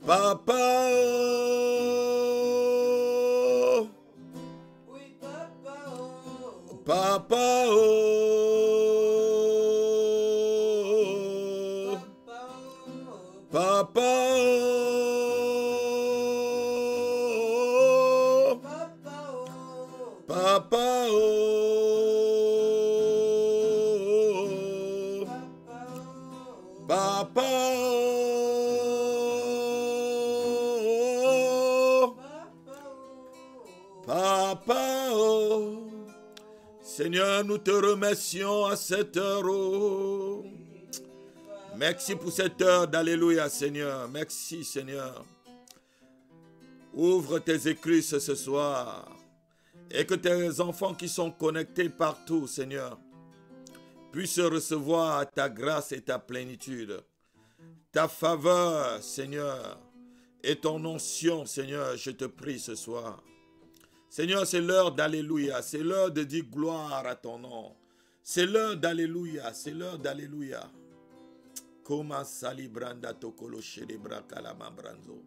Papa, oh, Oui, papa, oh. papa, oh, Papa, papa, oh, papa, oh. papa, oh, Papa, papa, oh, papa, oh. papa, oh. Seigneur, nous te remercions à cette heure. Oh. Merci pour cette heure d'alléluia, Seigneur. Merci, Seigneur. Ouvre tes écluses ce soir et que tes enfants qui sont connectés partout, Seigneur, puissent recevoir ta grâce et ta plénitude, ta faveur, Seigneur, et ton onction, Seigneur, je te prie ce soir. Seigneur, c'est l'heure d'alléluia, c'est l'heure de dire gloire à ton nom. C'est l'heure d'alléluia, c'est l'heure d'alléluia. Koma salibranda tokolo sherebra kalamambranzo.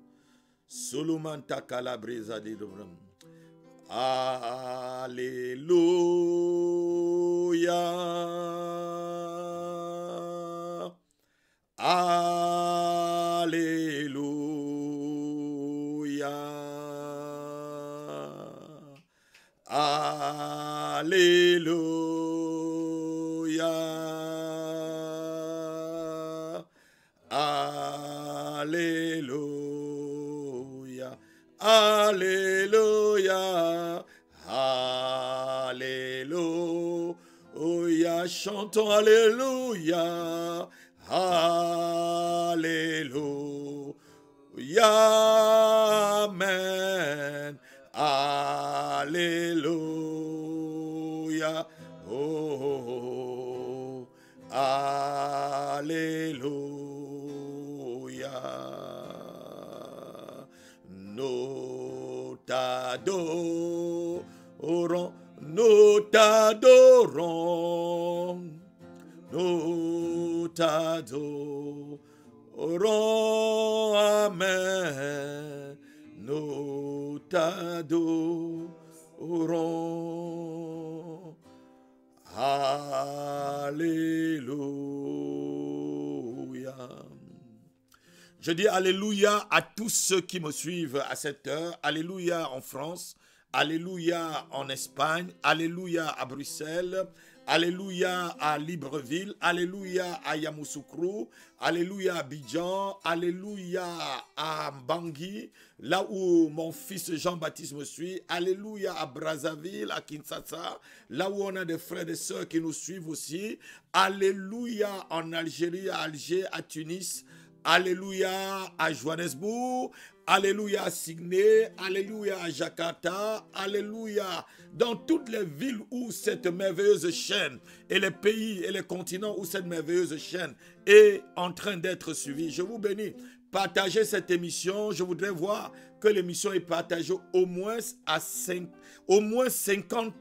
Solomanta calabresa di dobram. Alléluia. Alléluia. Alléluia. Alléluia. Alléluia. Alléluia. Chantons Alléluia. Alléluia. Amen. Alléluia. Oh, oh, oh. Alléluia. Nous t'adorons, nous t'adorons, nous t'adorons, amen, nous t'adorons, alléluia. Je dis alléluia à tous ceux qui me suivent à cette heure. Alléluia en France. Alléluia en Espagne. Alléluia à Bruxelles. Alléluia à Libreville. Alléluia à Yamoussoukro. Alléluia à Abidjan. Alléluia à Bangui, là où mon fils Jean-Baptiste me suit. Alléluia à Brazzaville, à Kinshasa, là où on a des frères et sœurs qui nous suivent aussi. Alléluia en Algérie, à Alger, à Tunis. Alléluia à Johannesburg, alléluia à Sydney, alléluia à Jakarta, alléluia dans toutes les villes où cette merveilleuse chaîne et les pays et les continents où cette merveilleuse chaîne est en train d'être suivie. Je vous bénis. Partagez cette émission. Je voudrais voir que l'émission est partagée au moins à 50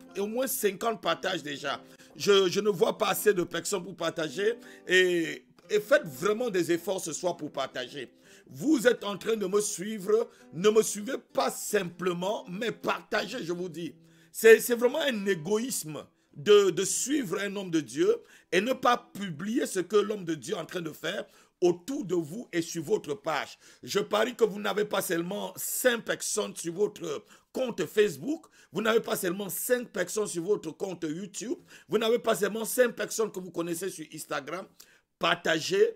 partages déjà. Je ne vois pas assez de personnes pour partager et faites vraiment des efforts ce soir pour partager. Vous êtes en train de me suivre, ne me suivez pas simplement, mais partagez, je vous dis. C'est vraiment un égoïsme de suivre un homme de Dieu et ne pas publier ce que l'homme de Dieu est en train de faire autour de vous et sur votre page. Je parie que vous n'avez pas seulement 5 personnes sur votre compte Facebook, vous n'avez pas seulement 5 personnes sur votre compte YouTube, vous n'avez pas seulement 5 personnes que vous connaissez sur Instagram. Partagez,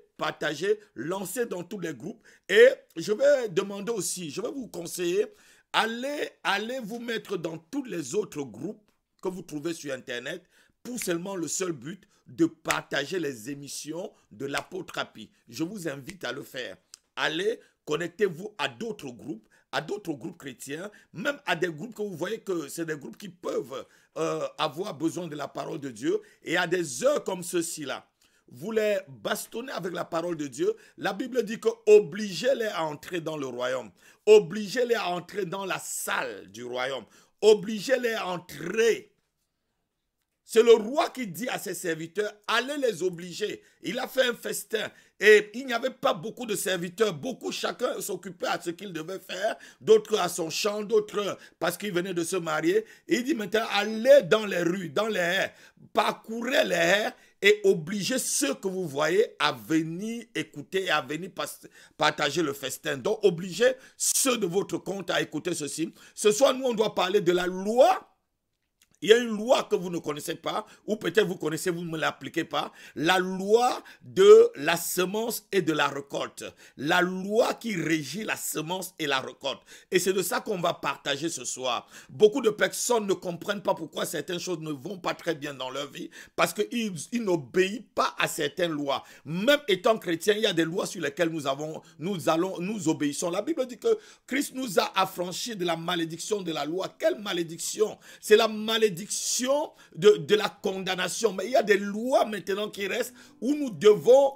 lancez dans tous les groupes. Et je vais demander aussi, je vais vous conseiller, allez vous mettre dans tous les autres groupes que vous trouvez sur Internet pour seulement le seul but de partager les émissions de l'apôtre Happy. Je vous invite à le faire. Allez, connectez-vous à d'autres groupes chrétiens, même à des groupes que vous voyez que c'est des groupes qui peuvent avoir besoin de la parole de Dieu. Et à des heures comme ceci-là, vous les bastonnez avec la parole de Dieu. La Bible dit que obligez-les à entrer dans le royaume. Obligez-les à entrer dans la salle du royaume. Obligez-les à entrer C'est le roi qui dit à ses serviteurs, allez les obliger. Il a fait un festin. Et il n'y avait pas beaucoup de serviteurs. Beaucoup, chacun s'occupait à ce qu'il devait faire. D'autres à son champ, d'autres parce qu'ils venaient de se marier. Et il dit maintenant, allez dans les rues, dans les haies. Parcourez les haies et obligez ceux que vous voyez à venir écouter et à venir partager le festin. Donc, obligez ceux de votre compte à écouter ceci. Ce soir, nous, on doit parler de la loi. Il y a une loi que vous ne connaissez pas, ou peut-être vous connaissez, vous ne l'appliquez pas. La loi de la semence et de la récolte. La loi qui régit la semence et la récolte. Et c'est de ça qu'on va partager ce soir. Beaucoup de personnes ne comprennent pas pourquoi certaines choses ne vont pas très bien dans leur vie, parce qu'ils n'obéissent pas à certaines lois. Même étant chrétiens, il y a des lois sur lesquelles nous obéissons. La Bible dit que Christ nous a affranchis de la malédiction de la loi. Quelle malédiction? C'est la malédiction de la condamnation. Mais il y a des lois maintenant qui restent où nous devons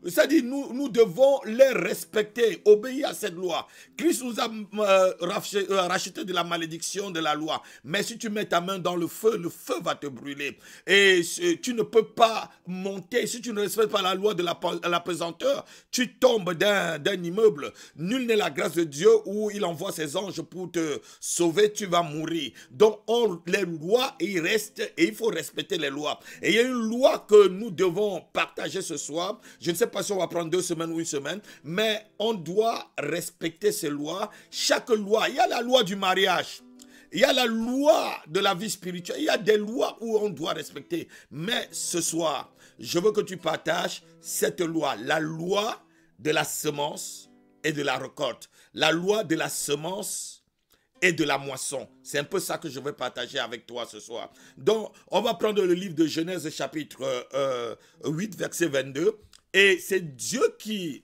c'est-à-dire nous devons les respecter, obéir à cette loi. Christ nous a racheté de la malédiction de la loi. Mais si tu mets ta main dans le feu va te brûler. Et tu ne peux pas monter, si tu ne respectes pas la loi de la pesanteur, tu tombes d'un immeuble. Nul n'est la grâce de Dieu où il envoie ses anges pour te sauver, tu vas mourir. Donc, les lois, il reste et il faut respecter les lois. Et il y a une loi que nous devons partager ce soir. Je ne sais pas si on va prendre 2 semaines ou 1 semaine, mais on doit respecter ces lois. Chaque loi, il y a la loi du mariage. Il y a la loi de la vie spirituelle. Il y a des lois où on doit respecter. Mais ce soir, je veux que tu partages cette loi. La loi de la semence et de la récolte. La loi de la semence et de la moisson. C'est un peu ça que je vais partager avec toi ce soir. Donc, on va prendre le livre de Genèse chapitre 8, verset 22. Et c'est Dieu qui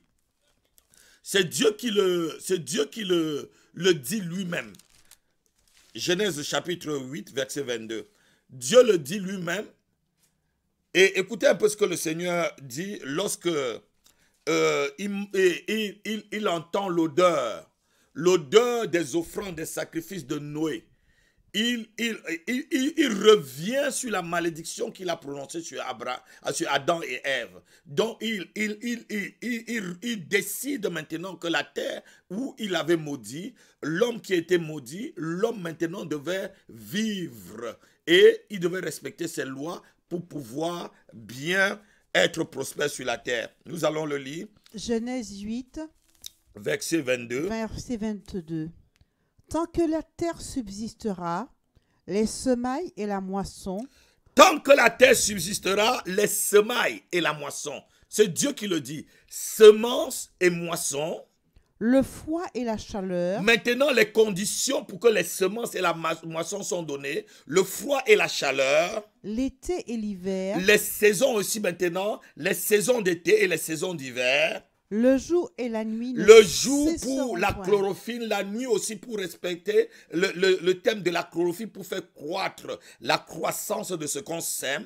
le dit lui-même. Genèse chapitre 8, verset 22. Dieu le dit lui-même. Et écoutez un peu ce que le Seigneur dit lorsque il entend l'odeur des offrandes, des sacrifices de Noé. Il revient sur la malédiction qu'il a prononcée sur Adam et Ève. Donc, il décide maintenant que la terre où il avait maudit, l'homme qui était maudit, l'homme maintenant devait vivre. Et il devait respecter ses lois pour pouvoir bien être prospère sur la terre. Nous allons le lire. Genèse 8, verset 22. verset 22. Tant que la terre subsistera, les semailles et la moisson. Tant que la terre subsistera, les semailles et la moisson. C'est Dieu qui le dit. Semences et moissons. Le froid et la chaleur. Maintenant, les conditions pour que les semences et la moisson sont données. Le froid et la chaleur. L'été et l'hiver. Les saisons aussi maintenant. Les saisons d'été et les saisons d'hiver. Le jour et la nuit. Le jour pour la chlorophylle, la nuit aussi pour respecter le thème de la chlorophylle pour faire croître la croissance de ce qu'on sème.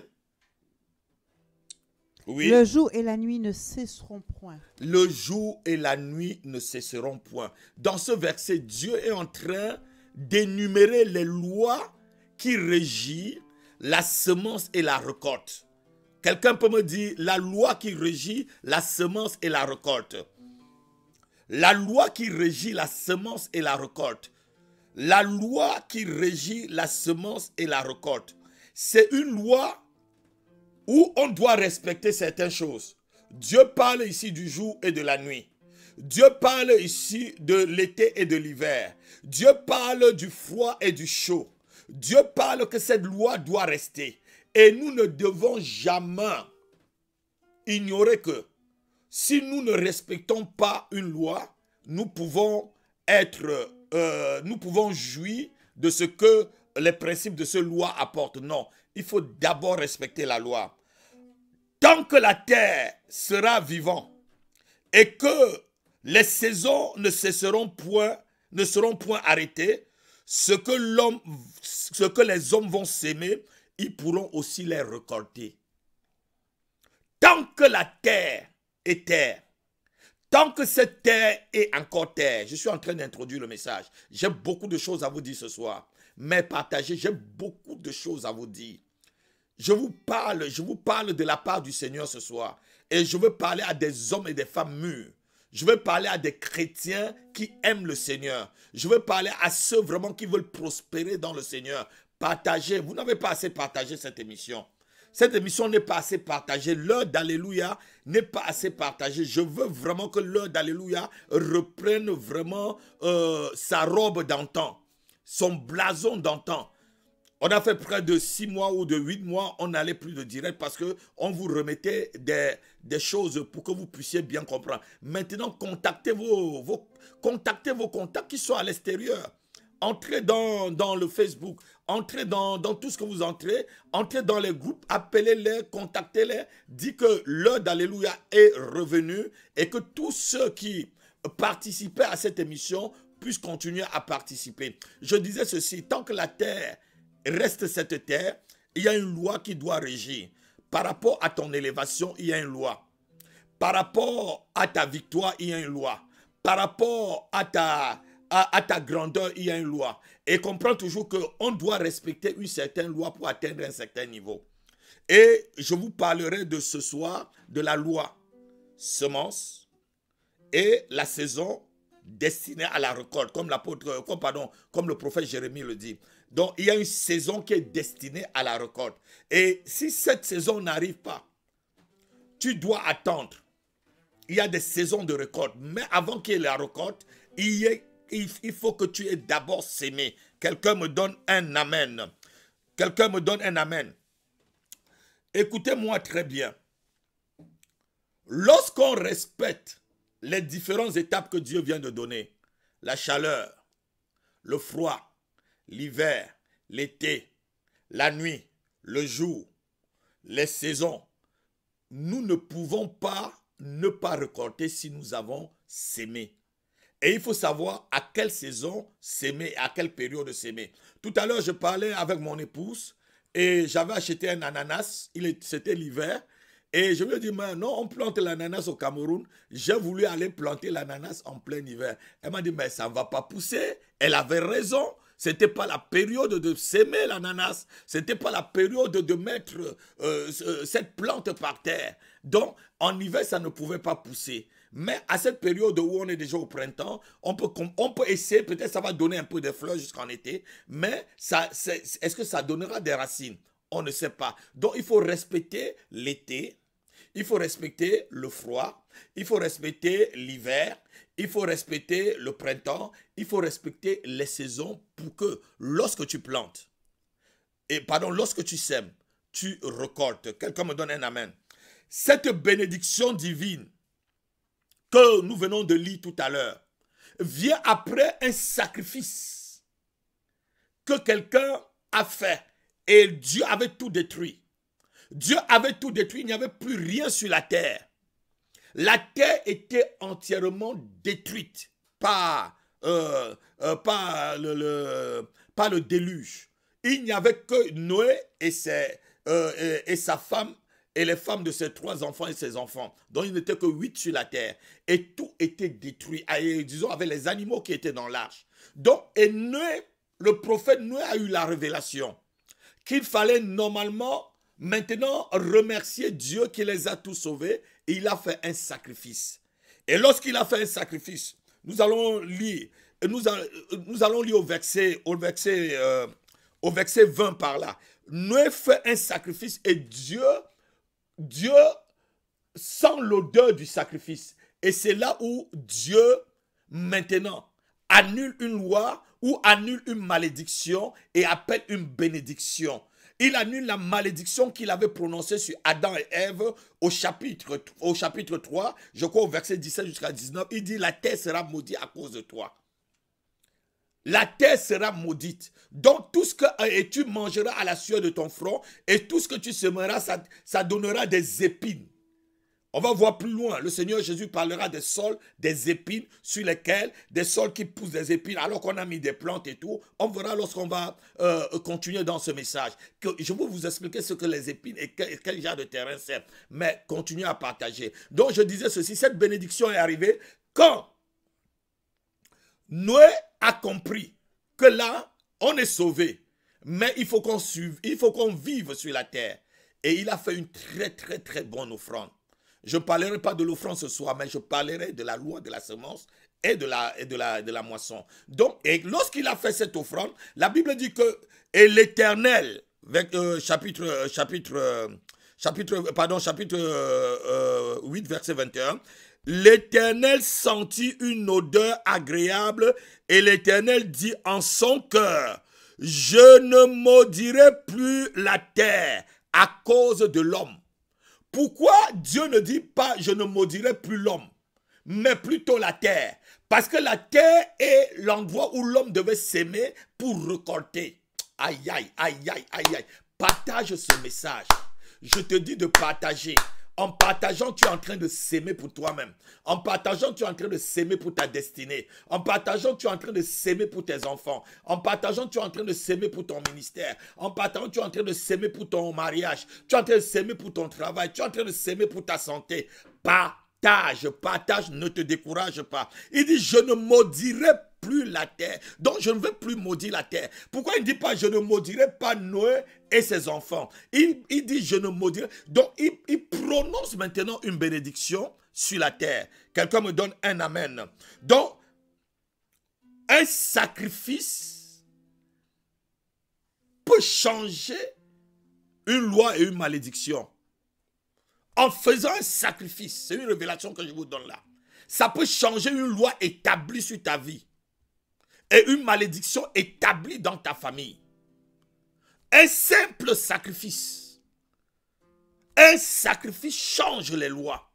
Oui. Le jour et la nuit ne cesseront point. Le jour et la nuit ne cesseront point. Dans ce verset, Dieu est en train d'énumérer les lois qui régissent la semence et la récolte. Quelqu'un peut me dire la loi qui régit la semence et la récolte. La loi qui régit la semence et la récolte. La loi qui régit la semence et la récolte. C'est une loi où on doit respecter certaines choses. Dieu parle ici du jour et de la nuit. Dieu parle ici de l'été et de l'hiver. Dieu parle du froid et du chaud. Dieu parle que cette loi doit rester. Et nous ne devons jamais ignorer que si nous ne respectons pas une loi, nous pouvons jouir de ce que les principes de cette loi apportent. Non, il faut d'abord respecter la loi. Tant que la terre sera vivante et que les saisons ne seront point arrêtées, ce que les hommes vont s'aimer, ils pourront aussi les récolter. Tant que la terre est terre, tant que cette terre est encore terre, je suis en train d'introduire le message. J'ai beaucoup de choses à vous dire ce soir. mais partagez. J'ai beaucoup de choses à vous dire. Je vous parle de la part du Seigneur ce soir. Et je veux parler à des hommes et des femmes mûrs. Je veux parler à des chrétiens qui aiment le Seigneur. Je veux parler à ceux vraiment qui veulent prospérer dans le Seigneur. Partagez. Vous n'avez pas assez partagé cette émission. Cette émission n'est pas assez partagée. L'heure d'Alléluia n'est pas assez partagée. Je veux vraiment que l'heure d'Alléluia reprenne vraiment sa robe d'antan, son blason d'antan. On a fait près de 6 mois ou de 8 mois, on n'allait plus de direct parce qu'on vous remettait des choses pour que vous puissiez bien comprendre. Maintenant, contactez vos contacts qui sont à l'extérieur. Entrez dans le Facebook, entrez dans tout ce que vous entrez dans les groupes, appelez-les, contactez-les, dites que l'heure d'Alléluia est revenue et que tous ceux qui participaient à cette émission puissent continuer à participer. Je disais ceci, tant que la terre reste cette terre, il y a une loi qui doit régir. Par rapport à ton élévation, il y a une loi. Par rapport à ta victoire, il y a une loi. Par rapport à ta grandeur, il y a une loi. Et comprends toujours qu'on doit respecter une certaine loi pour atteindre un certain niveau. Et je vous parlerai de ce soir de la loi semence et la saison destinée à la récolte, comme le prophète Jérémie le dit. Donc, il y a une saison qui est destinée à la récolte. Et si cette saison n'arrive pas, tu dois attendre. Il y a des saisons de récolte. Mais avant qu'il y ait la récolte, il faut que tu aies d'abord sémé. Quelqu'un me donne un amen. Quelqu'un me donne un amen. Écoutez-moi très bien. Lorsqu'on respecte les différentes étapes que Dieu vient de donner, la chaleur, le froid, l'hiver, l'été, la nuit, le jour, les saisons, nous ne pouvons pas ne pas récolter si nous avons sémé. Et il faut savoir à quelle saison s'aimer, à quelle période s'aimer. Tout à l'heure, je parlais avec mon épouse et j'avais acheté un ananas. C'était l'hiver. Et je lui ai dit, mais non, on plante l'ananas au Cameroun. J'ai voulu aller planter l'ananas en plein hiver. Elle m'a dit, mais ça ne va pas pousser. Elle avait raison. Ce n'était pas la période de s'aimer l'ananas. Ce n'était pas la période de mettre cette plante par terre. Donc, en hiver, ça ne pouvait pas pousser. Mais à cette période où on est déjà au printemps, on peut essayer, peut-être ça va donner un peu de fleurs jusqu'en été, mais est-ce que ça donnera des racines? On ne sait pas. Donc il faut respecter l'été, il faut respecter le froid, il faut respecter l'hiver, il faut respecter le printemps, il faut respecter les saisons pour que lorsque tu plantes, lorsque tu sèmes, tu récoltes. Quelqu'un me donne un amen. Cette bénédiction divine que nous venons de lire tout à l'heure, vient après un sacrifice que quelqu'un a fait et Dieu avait tout détruit. Dieu avait tout détruit, il n'y avait plus rien sur la terre. La terre était entièrement détruite par le déluge. Il n'y avait que Noé et sa femme et les femmes de ses 3 enfants et ses enfants. Donc il n'était que 8 sur la terre. Et tout était détruit, disons avec les animaux qui étaient dans l'arche. Donc, et Noé, le prophète Noé a eu la révélation qu'il fallait normalement maintenant remercier Dieu qui les a tous sauvés. Et il a fait un sacrifice. Et lorsqu'il a fait un sacrifice, nous allons lire au verset 20 par là. Noé fait un sacrifice et Dieu sent l'odeur du sacrifice. Et c'est là où Dieu, maintenant, annule une loi ou annule une malédiction et appelle une bénédiction. Il annule la malédiction qu'il avait prononcée sur Adam et Ève au chapitre 3, je crois au verset 17 jusqu'à 19. Il dit, la terre sera maudite à cause de toi. La terre sera maudite. Donc tout ce que tu mangeras à la sueur de ton front et tout ce que tu semeras, ça donnera des épines. On va voir plus loin. Le Seigneur Jésus parlera des sols, des épines sur lesquels, des sols qui poussent des épines alors qu'on a mis des plantes et tout. On verra lorsqu'on va continuer dans ce message. Je vais vous expliquer ce que les épines et quel genre de terrain c'est. Mais continuez à partager. Donc je disais ceci, cette bénédiction est arrivée quand Noé a compris que là, on est sauvé, mais il faut qu'on vive sur la terre. Et il a fait une très bonne offrande. Je ne parlerai pas de l'offrande ce soir, mais je parlerai de la loi de la semence et de la moisson. Donc, et lorsqu'il a fait cette offrande, la Bible dit que, et l'Éternel, chapitre 8, verset 21, l'Éternel sentit une odeur agréable et l'Éternel dit en son cœur, je ne maudirai plus la terre à cause de l'homme. Pourquoi Dieu ne dit pas je ne maudirai plus l'homme, mais plutôt la terre? Parce que la terre est l'endroit où l'homme devait s'aimer pour récolter. Aïe, aïe, aïe, aïe, aïe, aïe. Partage ce message. Je te dis de partager. En partageant, tu es en train de s'aimer pour toi-même. En partageant, tu es en train de s'aimer pour ta destinée. En partageant, tu es en train de s'aimer pour tes enfants. En partageant, tu es en train de s'aimer pour ton ministère. En partageant, tu es en train de s'aimer pour ton mariage. Tu es en train de s'aimer pour ton travail. Tu es en train de s'aimer pour ta santé. Partage, ne te décourage pas. Il dit, je ne maudirai plus la terre. Donc, je ne veux plus maudire la terre. Pourquoi il ne dit pas, je ne maudirai pas Noé et ses enfants? Il dit, je ne maudirai. Donc, il prononce maintenant une bénédiction sur la terre. Quelqu'un me donne un amen. Donc, un sacrifice peut changer une loi et une malédiction. En faisant un sacrifice, c'est une révélation que je vous donne là. Ça peut changer une loi établie sur ta vie et une malédiction établie dans ta famille. Un simple sacrifice. Un sacrifice change les lois.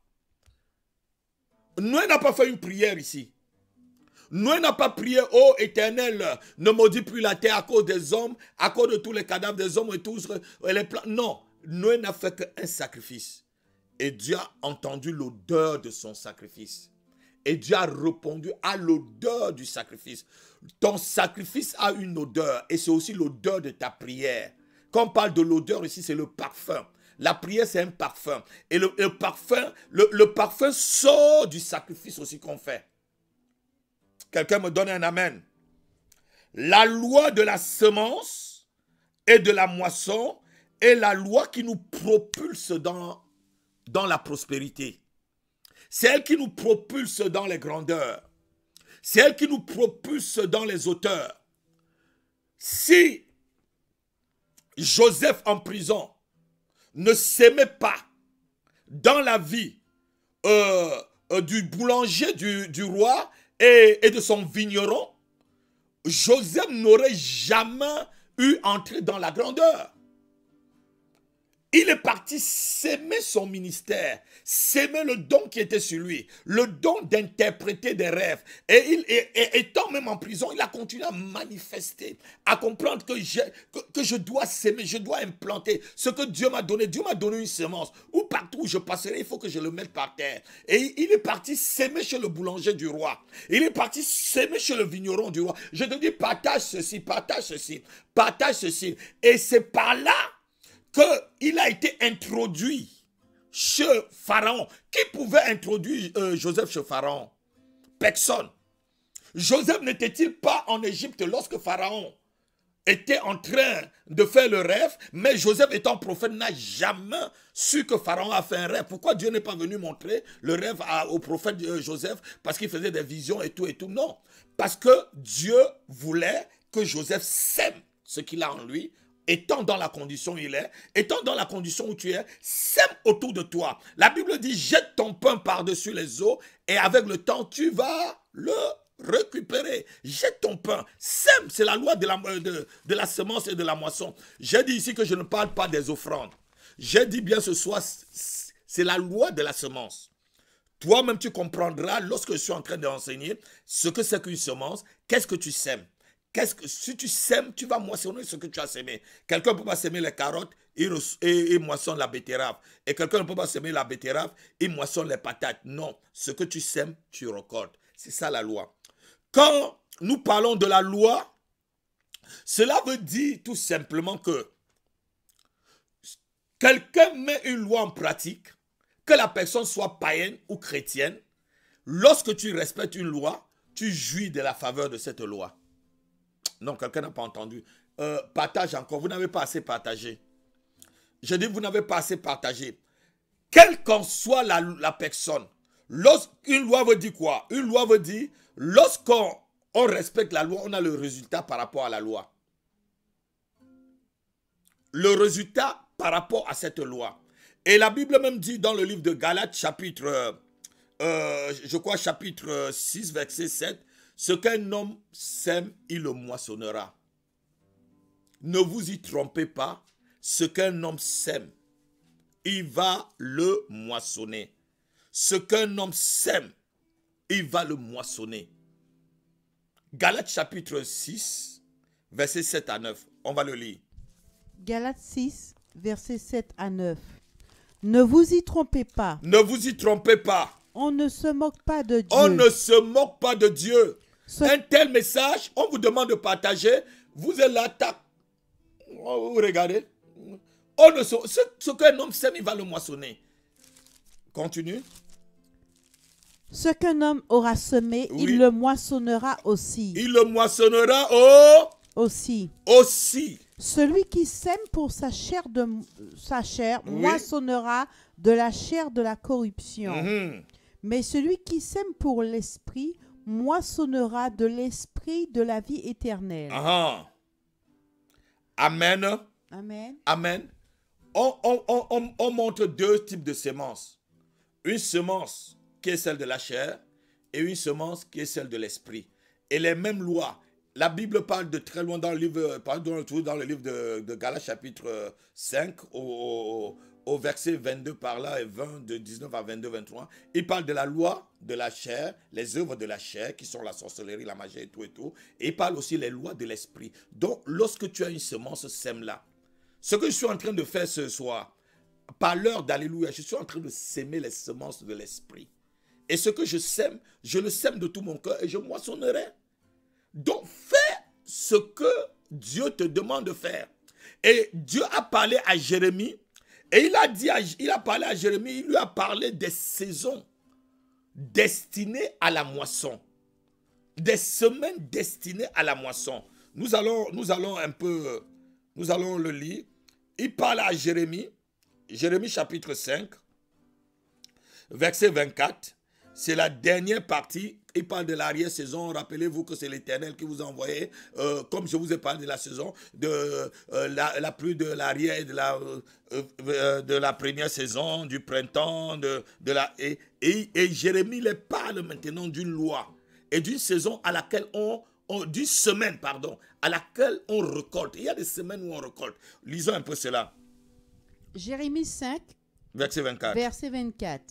Noé n'a pas fait une prière ici. Noé n'a pas prié, ô Éternel, ne maudis plus la terre à cause des hommes, à cause de tous les cadavres des hommes et tous les plants. Non, Noé n'a fait qu'un sacrifice. Et Dieu a entendu l'odeur de son sacrifice. Et Dieu a répondu à l'odeur du sacrifice. Ton sacrifice a une odeur et c'est aussi l'odeur de ta prière. Quand on parle de l'odeur ici, c'est le parfum. La prière, c'est un parfum. Et le parfum sort du sacrifice aussi qu'on fait. Quelqu'un me donne un amen. La loi de la semence et de la moisson est la loi qui nous propulse dans la prospérité. C'est elle qui nous propulse dans les grandeurs. C'est elle qui nous propulse dans les hauteurs. Si Joseph en prison ne s'aimait pas dans la vie du boulanger du roi et de son vigneron, Joseph n'aurait jamais eu entré dans la grandeur. Il est parti s'aimer son ministère, s'aimer le don qui était sur lui, le don d'interpréter des rêves. Et étant même en prison, il a continué à manifester, à comprendre que je dois s'aimer, je dois implanter ce que Dieu m'a donné. Dieu m'a donné une semence. Où partout où je passerai, il faut que je le mette par terre. Et il est parti s'aimer chez le boulanger du roi. Il est parti s'aimer chez le vigneron du roi. Je te dis, partage ceci, partage ceci, partage ceci. Et c'est par là qu'il a été introduit chez Pharaon. Qui pouvait introduire Joseph chez Pharaon? Personne. Joseph n'était-il pas en Égypte lorsque Pharaon était en train de faire le rêve? Mais Joseph étant prophète n'a jamais su que Pharaon a fait un rêve. Pourquoi Dieu n'est pas venu montrer le rêve au prophète Joseph? Parce qu'il faisait des visions et tout. Non. Parce que Dieu voulait que Joseph sème ce qu'il a en lui. Étant dans la condition où il est, étant dans la condition où tu es, sème autour de toi. La Bible dit, jette ton pain par-dessus les eaux et avec le temps, tu vas le récupérer. Jette ton pain, sème, c'est la loi de la semence et de la moisson. J'ai dit ici que je ne parle pas des offrandes. J'ai dit bien ce soir, c'est la loi de la semence. Toi-même, tu comprendras lorsque je suis en train d'enseigner ce que c'est qu'une semence, qu'est-ce que tu sèmes. Si tu sèmes, tu vas moissonner ce que tu as sémé. Quelqu'un ne peut pas sémer les carottes et moissonne la betterave. Et quelqu'un ne peut pas sémer la betterave et moissonne les patates. Non, ce que tu sèmes, tu récoltes. C'est ça la loi. Quand nous parlons de la loi, cela veut dire tout simplement que quelqu'un met une loi en pratique, que la personne soit païenne ou chrétienne. Lorsque tu respectes une loi, tu jouis de la faveur de cette loi. Non, quelqu'un n'a pas entendu. Partage encore. Vous n'avez pas assez partagé. Je dis, vous n'avez pas assez partagé. Quelle qu'en soit la personne, une loi veut dire quoi? Une loi veut dire, lorsqu'on respecte la loi, on a le résultat par rapport à la loi. Le résultat par rapport à cette loi. Et la Bible même dit dans le livre de Galates, chapitre 6, verset 7, ce qu'un homme sème, il le moissonnera. Ne vous y trompez pas, ce qu'un homme sème, il va le moissonner. Ce qu'un homme sème, il va le moissonner. Galates chapitre 6, verset 7 à 9. On va le lire. Galates 6, versets 7 à 9. Ne vous y trompez pas. Ne vous y trompez pas. On ne se moque pas de Dieu. On ne se moque pas de Dieu. Un tel message, on vous demande de partager. Vous êtes là, tac. Vous regardez. Ce qu'un homme sème, il va le moissonner. Continue. Ce qu'un homme aura semé, Oui. il le moissonnera aussi. Il le moissonnera Aussi. aussi. Celui qui sème pour sa chair, Oui. moissonnera de la chair de la corruption. Mhm. Mais celui qui sème pour l'esprit moissonnera de l'esprit de la vie éternelle. Aha. Amen. Amen. Amen. On montre deux types de semences. Une semence qui est celle de la chair et une semence qui est celle de l'esprit. Et les mêmes lois. La Bible parle de très loin dans le livre, dans le livre de Galates chapitre 5 au verset 22 par là et 20, de 19 à 22, 23. Il parle de la loi de la chair, les œuvres de la chair qui sont la sorcellerie, la magie et tout et tout. Et il parle aussi des lois de l'esprit. Donc lorsque tu as une semence, sème-la. Ce que je suis en train de faire ce soir, par l'heure d'Alléluia, je suis en train de s'aimer les semences de l'esprit. Et ce que je sème, je le sème de tout mon cœur et je moissonnerai. Donc fais ce que Dieu te demande de faire. Et Dieu a parlé à Jérémie et il a parlé à Jérémie, il lui a parlé des saisons destinées à la moisson. Des semaines destinées à la moisson. Nous allons le lire. Il parle à Jérémie, Jérémie chapitre 5, verset 24. C'est la dernière partie. Il parle de l'arrière-saison. Rappelez-vous que c'est l'Éternel qui vous a envoyé, comme je vous ai parlé de la saison, de la pluie de l'arrière, de la première saison, du printemps, et Jérémie les parle maintenant d'une loi et d'une saison à laquelle d'une semaine, pardon, à laquelle on récolte. Il y a des semaines où on récolte. Lisons un peu cela. Jérémie 5, Verset 24. verset 24.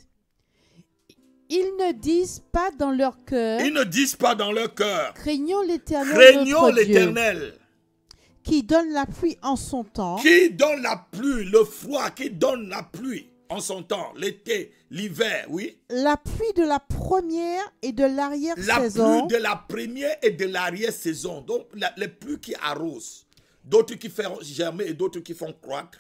Ils ne disent pas dans leur cœur. Ils ne disent pas dans leur cœur. Craignons l'Éternel. Craignons notre Dieu, l'Éternel. qui donne la pluie en son temps. Qui donne la pluie, le froid, qui donne la pluie en son temps, l'été, l'hiver, oui. La pluie de la première et de La l'arrière-saison. pluie de la première et de l'arrière-saison. Donc, les pluies qui arrosent. D'autres qui font germer et d'autres qui font croître.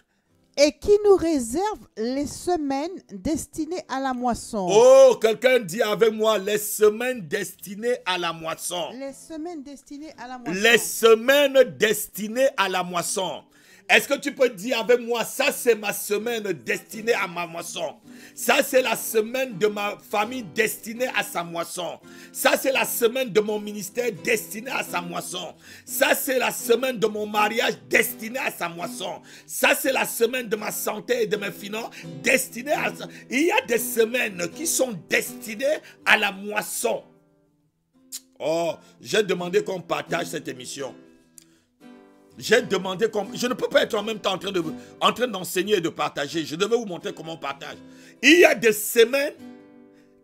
Et qui nous réserve les semaines destinées à la moisson. Oh, quelqu'un dit avec moi, les semaines destinées à la moisson. Les semaines destinées à la moisson. Les semaines destinées à la moisson. Est-ce que tu peux dire avec moi, ça c'est ma semaine destinée à ma moisson. Ça c'est la semaine de ma famille destinée à sa moisson. Ça c'est la semaine de mon ministère destiné à sa moisson. Ça c'est la semaine de mon mariage destiné à sa moisson. Ça c'est la semaine de ma santé et de mes finances destinée à ça. Il y a des semaines qui sont destinées à la moisson. Oh, j'ai demandé qu'on partage cette émission. J'ai demandé comment. Je ne peux pas être en même temps en train d'enseigner et de partager. Je devais vous montrer comment on partage. Il y a des semaines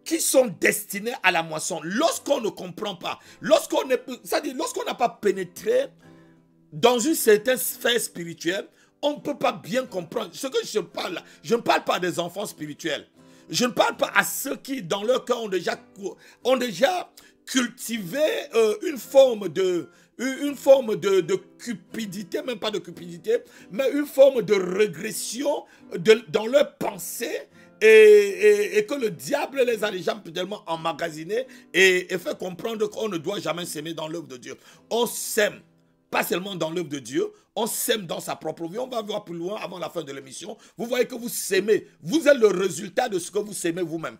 qui sont destinées à la moisson. Lorsqu'on ne comprend pas, lorsqu'on n'a pas pénétré dans une certaine sphère spirituelle, on ne peut pas bien comprendre. Ce que je parle là, je ne parle pas des enfants spirituels. Je ne parle pas à ceux qui, dans leur cœur, ont déjà cultivé une forme de cupidité, même pas de cupidité, mais une forme de régression dans leur pensée et que le diable les a déjà tellement emmagasinés et fait comprendre qu'on ne doit jamais s'aimer dans l'œuvre de Dieu. On s'aime pas seulement dans l'œuvre de Dieu, on sème dans sa propre vie. On va voir plus loin avant la fin de l'émission. Vous voyez que vous sémez. Vous êtes le résultat de ce que vous sémez vous-même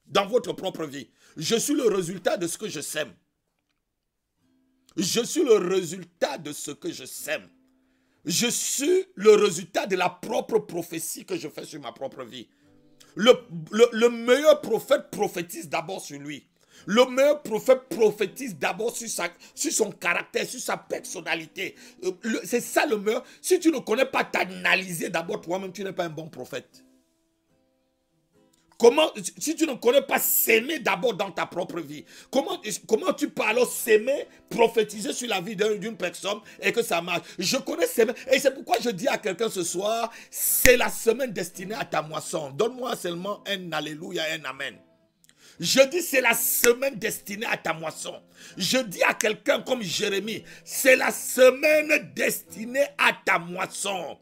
dans votre propre vie. Je suis le résultat de ce que je sème. Je suis le résultat de ce que je sème. Je suis le résultat de la propre prophétie que je fais sur ma propre vie. Le meilleur prophète prophétise d'abord sur lui. Le meilleur prophète prophétise d'abord sur son caractère, sur sa personnalité. C'est ça le meilleur. Si tu ne connais pas t'analyser d'abord toi-même, tu n'es pas un bon prophète. Si tu ne connais pas s'aimer d'abord dans ta propre vie, comment tu peux alors s'aimer, prophétiser sur la vie d'une personne et que ça marche? Je connais s'aimer et c'est pourquoi je dis à quelqu'un ce soir, c'est la semaine destinée à ta moisson. Donne-moi seulement un alléluia, un amen. Je dis c'est la semaine destinée à ta moisson. Je dis à quelqu'un comme Jérémie, c'est la semaine destinée à ta moisson.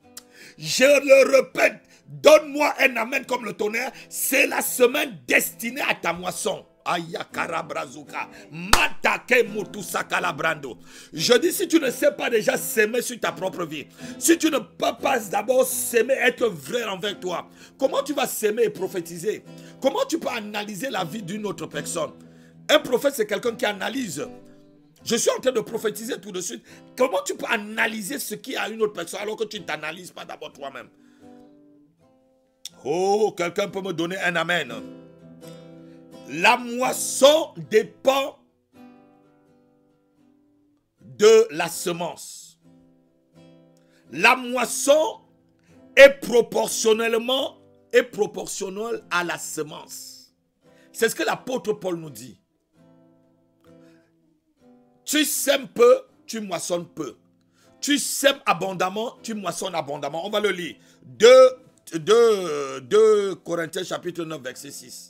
Je le répète, donne-moi un amen comme le tonnerre. C'est la semaine destinée à ta moisson. Je dis, si tu ne sais pas déjà s'aimer sur ta propre vie, si tu ne peux pas d'abord s'aimer, être vrai envers toi, comment tu vas s'aimer et prophétiser? Comment tu peux analyser la vie d'une autre personne? Un prophète, c'est quelqu'un qui analyse. Je suis en train de prophétiser tout de suite. Comment tu peux analyser ce qui est à une autre personne alors que tu ne t'analyses pas d'abord toi-même? Oh, quelqu'un peut me donner un amen. La moisson dépend de la semence. La moisson est proportionnelle à la semence. C'est ce que l'apôtre Paul nous dit. Tu sèmes peu, tu moissonnes peu. Tu sèmes abondamment, tu moissonnes abondamment. On va le lire. 2 Corinthiens chapitre 9 verset 6.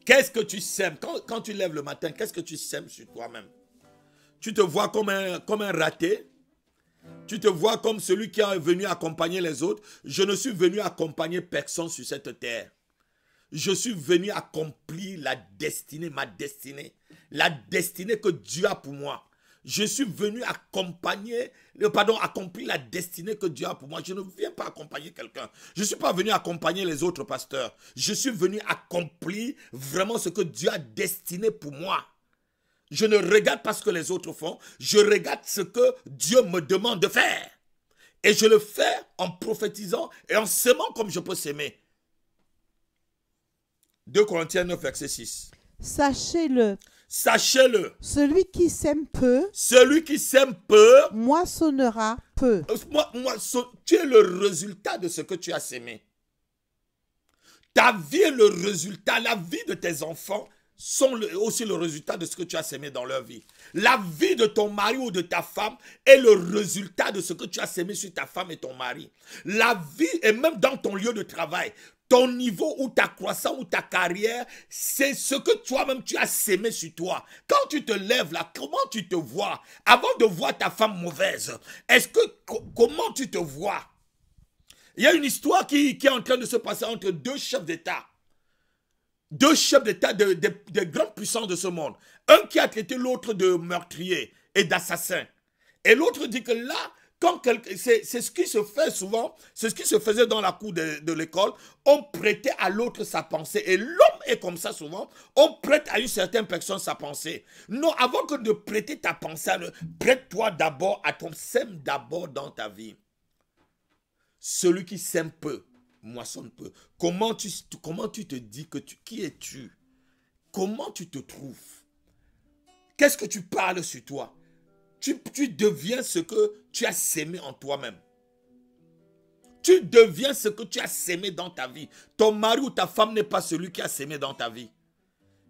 Qu'est-ce que tu sèmes? Quand tu lèves le matin, qu'est-ce que tu sèmes sur toi-même? Tu te vois comme un raté? Tu te vois comme celui qui est venu accompagner les autres? Je ne suis venu accompagner personne sur cette terre. Je suis venu accomplir la destinée, ma destinée. La destinée que Dieu a pour moi. Je suis venu accomplir la destinée que Dieu a pour moi. Je ne viens pas accompagner quelqu'un. Je ne suis pas venu accompagner les autres pasteurs. Je suis venu accomplir vraiment ce que Dieu a destiné pour moi. Je ne regarde pas ce que les autres font. Je regarde ce que Dieu me demande de faire. Et je le fais en prophétisant et en s'aimant comme je peux s'aimer. 2 Corinthiens 9, verset 6. Sachez-le. Sachez-le. Celui qui sème peu, moissonnera peu. Tu es le résultat de ce que tu as sémé. Ta vie est le résultat, la vie de tes enfants sont aussi le résultat de ce que tu as sémé dans leur vie. La vie de ton mari ou de ta femme est le résultat de ce que tu as sémé sur ta femme et ton mari. La vie, et même dans ton lieu de travail, ton niveau ou ta croissance ou ta carrière, c'est ce que toi-même tu as sémé sur toi. Quand tu te lèves là, comment tu te vois? Avant de voir ta femme mauvaise, comment tu te vois? Il y a une histoire qui est en train de se passer entre deux chefs d'État. Deux chefs d'État de grandes puissances de ce monde. Un qui a traité l'autre de meurtrier et d'assassin. Et l'autre dit que là, c'est ce qui se fait souvent, c'est ce qui se faisait dans la cour de l'école. On prêtait à l'autre sa pensée. Et l'homme est comme ça souvent. On prête à une certaine personne sa pensée. Non, avant que de prêter ta pensée, prête-toi d'abord à ton sème d'abord dans ta vie. Celui qui sème peu, moissonne peu. Comment tu te dis qui es-tu? Comment tu te trouves? Qu'est-ce que tu parles sur toi? Tu deviens ce que tu as sémé en toi-même. Tu deviens ce que tu as sémé dans ta vie. Ton mari ou ta femme n'est pas celui qui a sémé dans ta vie.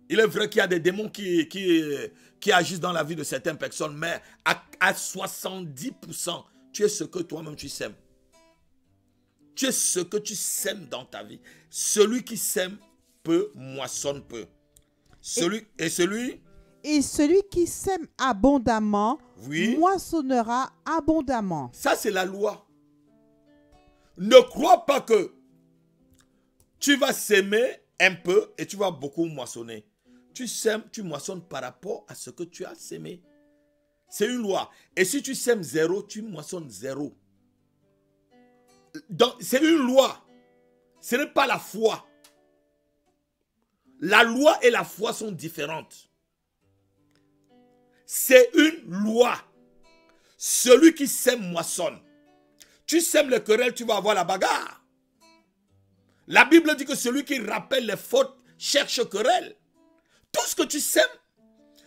Il est vrai qu'il y a des démons qui agissent dans la vie de certaines personnes, mais à 70%, tu es ce que toi-même tu sèmes. Tu es ce que tu sèmes dans ta vie. Celui qui sème peu, moissonne peu. Et celui qui sème abondamment, oui, moissonnera abondamment. Ça, c'est la loi. Ne crois pas que tu vas s'aimer un peu et tu vas beaucoup moissonner. Tu sèmes, tu moissonnes par rapport à ce que tu as sémé. C'est une loi. Et si tu sèmes 0, tu moissonnes 0. Donc, c'est une loi. Ce n'est pas la foi. La loi et la foi sont différentes. C'est une loi. Celui qui sème moissonne. Tu sèmes le querelle, tu vas avoir la bagarre. La Bible dit que celui qui rappelle les fautes cherche querelle. Tout ce que tu sèmes,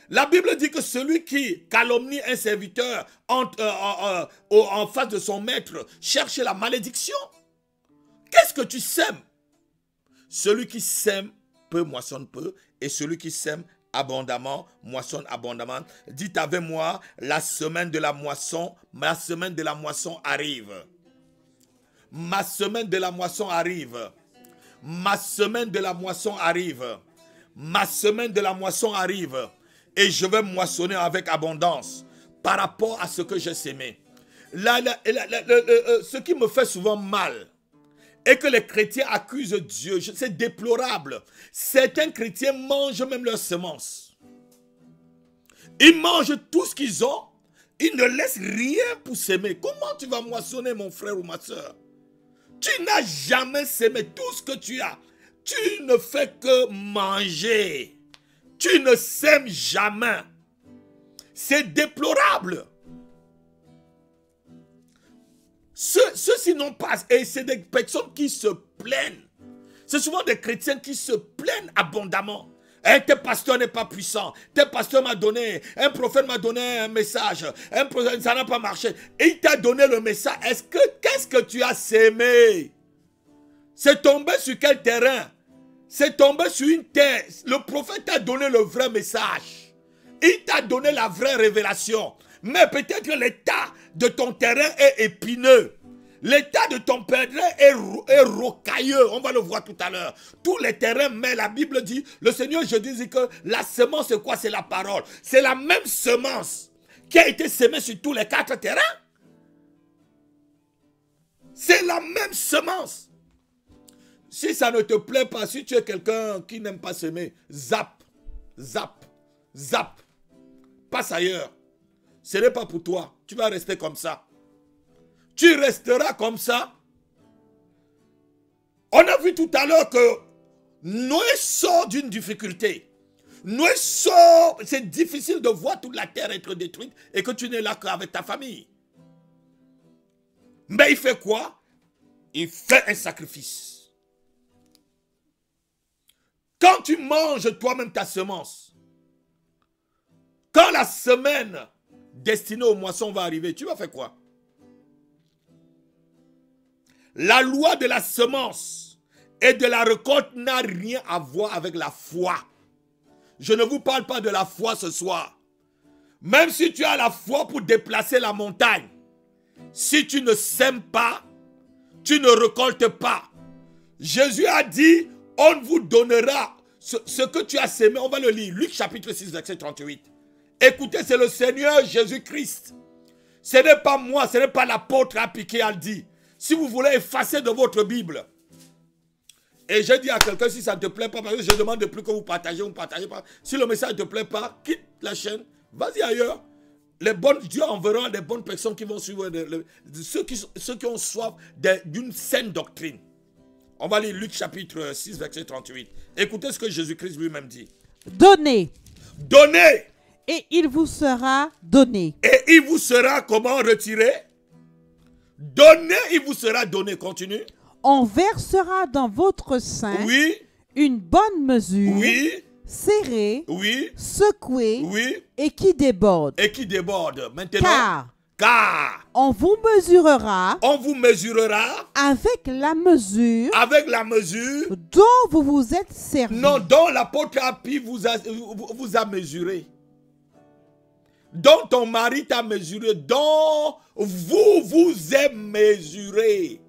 la Bible dit que celui qui calomnie un serviteur en face de son maître cherche la malédiction. Qu'est-ce que tu sèmes? Celui qui sème peu moissonne peu, et celui qui sème abondamment moissonne abondamment. Dites avec moi, la semaine de la moisson arrive. Ma semaine de la moisson arrive. Ma semaine de la moisson arrive. Ma semaine de la moisson arrive. Et je vais moissonner avec abondance par rapport à ce que j'ai sémé. Ce qui me fait souvent mal est que les chrétiens accusent Dieu. C'est déplorable. Certains chrétiens mangent même leurs semences. Ils mangent tout ce qu'ils ont. Ils ne laissent rien pour s'aimer. Comment tu vas moissonner, mon frère ou ma soeur? Tu n'as jamais sémé tout ce que tu as. Tu ne fais que manger. Tu ne sèmes jamais. C'est déplorable. Ceux-ci n'ont pas. Et c'est des personnes qui se plaignent. C'est souvent des chrétiens qui se plaignent abondamment. Hey, tes pasteur n'est pas puissant. Tes pasteur m'a donné, un prophète m'a donné un message. Un prophète, ça n'a pas marché. Et il t'a donné le message. Qu'est-ce que tu as sémé? C'est tombé sur quel terrain? C'est tombé sur une terre. Le prophète t'a donné le vrai message. Il t'a donné la vraie révélation. Mais peut-être que l'état de ton terrain est épineux. L'état de ton terrain est rocailleux. On va le voir tout à l'heure. Tous les terrains, mais la Bible dit, le Seigneur, je dis que la semence, c'est quoi? C'est la parole. C'est la même semence qui a été semée sur tous les 4 terrains. C'est la même semence. Si ça ne te plaît pas, si tu es quelqu'un qui n'aime pas semer, zap, zap, zap. Passe ailleurs. Ce n'est pas pour toi. Tu vas rester comme ça. Tu resteras comme ça. On a vu tout à l'heure que Noé sort d'une difficulté. Noé sort. C'est difficile de voir toute la terre être détruite et que tu n'es là qu'avec ta famille. Mais il fait quoi? Il fait un sacrifice. Quand tu manges toi-même ta semence, quand la semaine destinée aux moissons va arriver, tu vas faire quoi? La loi de la semence et de la récolte n'a rien à voir avec la foi. Je ne vous parle pas de la foi ce soir. Même si tu as la foi pour déplacer la montagne, si tu ne sèmes pas, tu ne récoltes pas. Jésus a dit, on vous donnera ce que tu as sémé. On va le lire, Luc chapitre 6, verset 38. Écoutez, c'est le Seigneur Jésus-Christ. Ce n'est pas moi, ce n'est pas l'apôtre qui a dit. Si vous voulez effacer de votre Bible. Et j'ai dit à quelqu'un, si ça ne te plaît pas, parce que je demande plus que vous partagez ou ne partagez pas. Si le message ne te plaît pas, quitte la chaîne, vas-y ailleurs. Dieu enverra des bonnes personnes qui vont suivre ceux qui ont soif d'une saine doctrine. On va lire Luc chapitre 6, verset 38. Écoutez ce que Jésus-Christ lui-même dit. Donnez. Donnez. Et il vous sera donné. Et il vous sera comment retiré? Donnez, il vous sera donné. Continue. On versera dans votre sein Oui. une bonne mesure, Oui. serrée, Oui. secouée Oui. et qui déborde. Et qui déborde. Maintenant. Car on vous mesurera avec la mesure dont vous vous êtes servi. Non, dont l'apôtre Api vous a mesuré. Dont ton mari t'a mesuré. Dont vous êtes mesuré.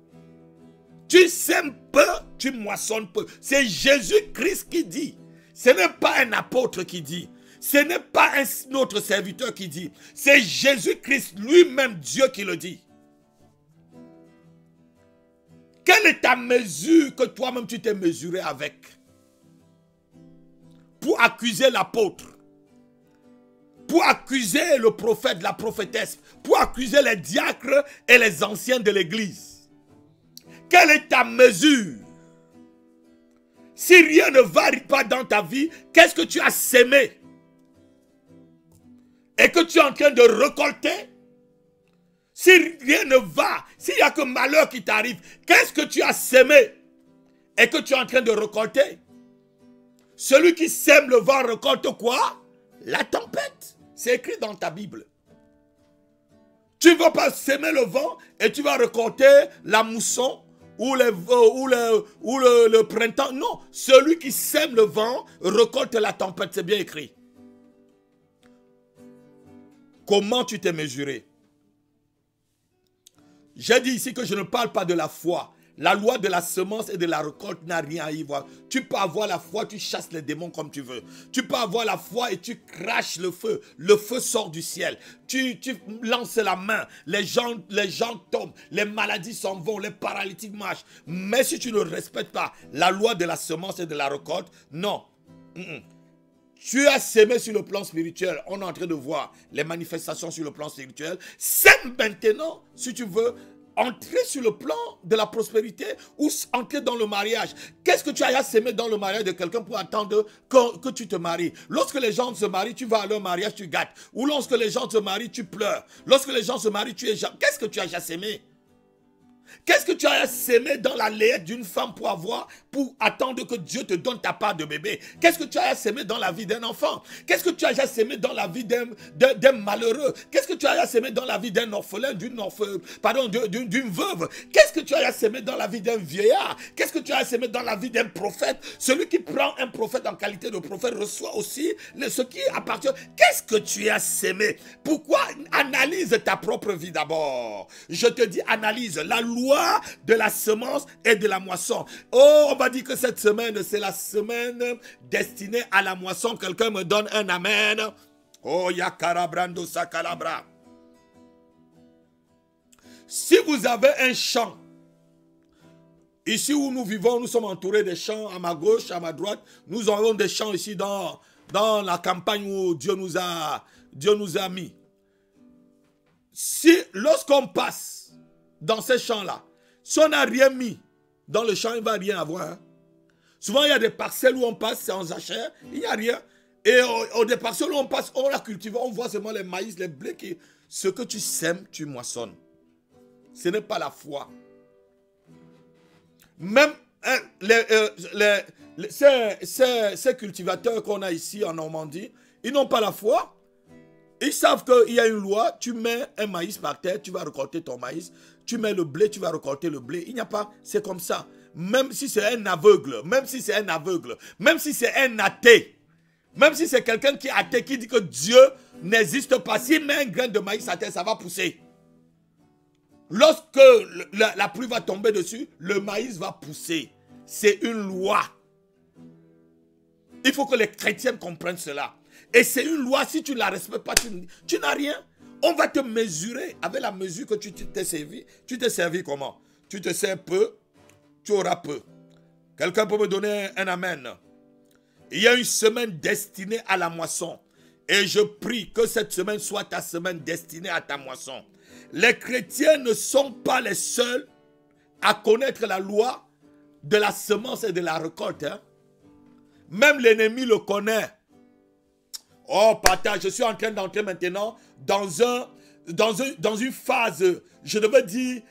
Tu sèmes peu, tu moissonnes peu. C'est Jésus-Christ qui dit. Ce n'est pas un apôtre qui dit. Ce n'est pas un autre serviteur qui dit. C'est Jésus-Christ lui-même, Dieu qui le dit. Quelle est ta mesure que toi-même tu t'es mesuré avec? Pour accuser l'apôtre. pour accuser le prophète, la prophétesse, pour accuser les diacres et les anciens de l'église. Quelle est ta mesure? Si rien ne va pas dans ta vie, qu'est-ce que tu as sémé? Et que tu es en train de récolter? Si rien ne va, s'il n'y a que malheur qui t'arrive, qu'est-ce que tu as sémé? Et que tu es en train de récolter? Celui qui sème le vent récolte quoi? La tempête. C'est écrit dans ta Bible. Tu ne vas pas s'aimer le vent et tu vas récolter la mousson ou le printemps. Non, celui qui sème le vent récolte la tempête. C'est bien écrit. Comment tu t'es mesuré? J'ai dit ici que je ne parle pas de la foi. La loi de la semence et de la récolte n'a rien à y voir. Tu peux avoir la foi, tu chasses les démons comme tu veux. Tu peux avoir la foi et tu craches le feu. Le feu sort du ciel. Tu lances la main. Les gens tombent. Les maladies s'en vont. Les paralytiques marchent. Mais si tu ne respectes pas la loi de la semence et de la récolte, non. Tu as sémé sur le plan spirituel. On est en train de voir les manifestations sur le plan spirituel. Sème maintenant, si tu veux, entrer sur le plan de la prospérité ou entrer dans le mariage. Qu'est-ce que tu as sémé dans le mariage de quelqu'un pour attendre que tu te maries? Lorsque les gens se marient, tu vas à leur mariage, tu gâtes. Ou lorsque les gens se marient, tu pleures. Lorsque les gens se marient, tu es... Qu'est-ce que tu as sémé? Qu'est-ce que tu as sémé dans la layette d'une femme pour attendre que Dieu te donne ta part de bébé? Qu'est-ce que tu as sémé dans la vie d'un enfant? Qu'est-ce que tu as sémé dans la vie d'un malheureux? Qu'est-ce que tu as sémé dans la vie d'un orphelin, d'une veuve? Qu'est-ce que tu as sémé dans la vie d'un vieillard? Qu'est-ce que tu as sémé dans la vie d'un prophète? Celui qui prend un prophète en qualité de prophète reçoit aussi ce qui appartient. Qu'est-ce que tu as sémé? Pourquoi? Analyse ta propre vie d'abord. Je te dis, analyse la loi de la semence et de la moisson. Oh, on va dire que cette semaine, c'est la semaine destinée à la moisson. Quelqu'un me donne un amen. Oh, yakarabrando sakalabra. Si vous avez un champ, ici où nous vivons, nous sommes entourés de champs à ma gauche, à ma droite. Nous avons des champs ici dans la campagne où Dieu nous a mis. Si, lorsqu'on passe dans ces champs-là, si on n'a rien mis dans le champ, il ne va rien avoir. Hein. Souvent, il y a des parcelles où on passe, c'est en jachère, il n'y a rien. Et des parcelles où on passe, on la cultive, on voit seulement les maïs, les blés. Ce que tu sèmes, tu moissonnes. Ce n'est pas la foi. Même ces cultivateurs qu'on a ici en Normandie, ils n'ont pas la foi. Ils savent qu'il y a une loi, tu mets un maïs par terre, tu vas récolter ton maïs. Tu mets le blé, tu vas récolter le blé. Il n'y a pas, c'est comme ça. Même si c'est un aveugle, même si c'est un athée, même si c'est quelqu'un qui est athée, qui dit que Dieu n'existe pas, s'il met un grain de maïs à terre, ça va pousser. Lorsque la pluie va tomber dessus, le maïs va pousser. C'est une loi. Il faut que les chrétiens comprennent cela. Et c'est une loi, si tu ne la respectes pas, tu n'as rien. On va te mesurer avec la mesure que tu t'es servi. Tu t'es servi comment? Tu te sers peu, tu auras peu. Quelqu'un peut me donner un amen? Il y a une semaine destinée à la moisson. Et je prie que cette semaine soit ta semaine destinée à ta moisson. Les chrétiens ne sont pas les seuls à connaître la loi de la semence et de la récolte. Hein? Même l'ennemi le connaît. Oh, papa, je suis en train d'entrer maintenant dans une phase, je devais dire,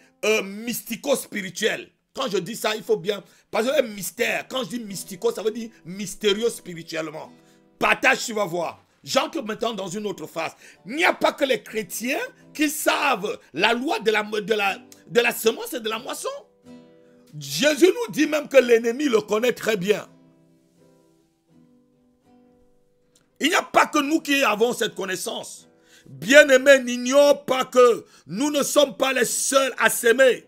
mystico-spirituelle. Quand je dis ça, il faut bien... Parce que un mystère, quand je dis mystico, ça veut dire mystérieux spirituellement. Partage, tu vas voir. J'entre maintenant dans une autre phase. Il n'y a pas que les chrétiens qui savent la loi de la semence et de la moisson. Jésus nous dit même que l'ennemi le connaît très bien. Il n'y a pas que nous qui avons cette connaissance. Bien-aimés, n'ignore pas que nous ne sommes pas les seuls à s'aimer.